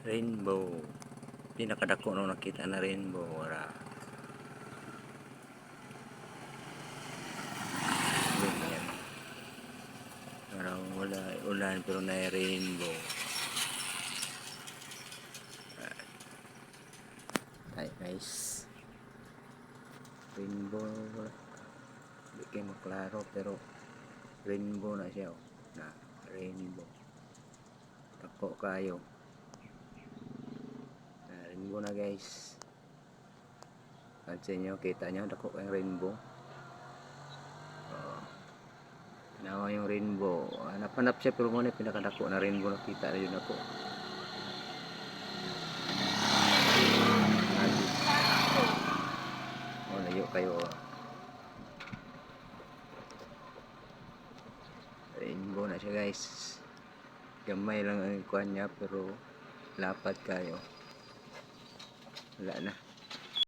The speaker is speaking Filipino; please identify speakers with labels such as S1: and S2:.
S1: Rainbow. Pinakadako nung nakita na rainbow. Wala. Ganyan. Parang wala ulan pero na rainbow. Ay guys. Rainbow. Hindi kayo maklaro pero rainbow na siya. Oh. Na rainbow. Tako kayo. Rainbow na guys. Pansin nyo, kita nyo, dako yung rainbow. Tinawa yung rainbow. Hanap-hanap siya pero muna pinakadako na rainbow nakita na yun ako. Layo kayo. Rainbow na siya guys. Gamay lang ang kuhan niya pero lapad kayo. Wala na.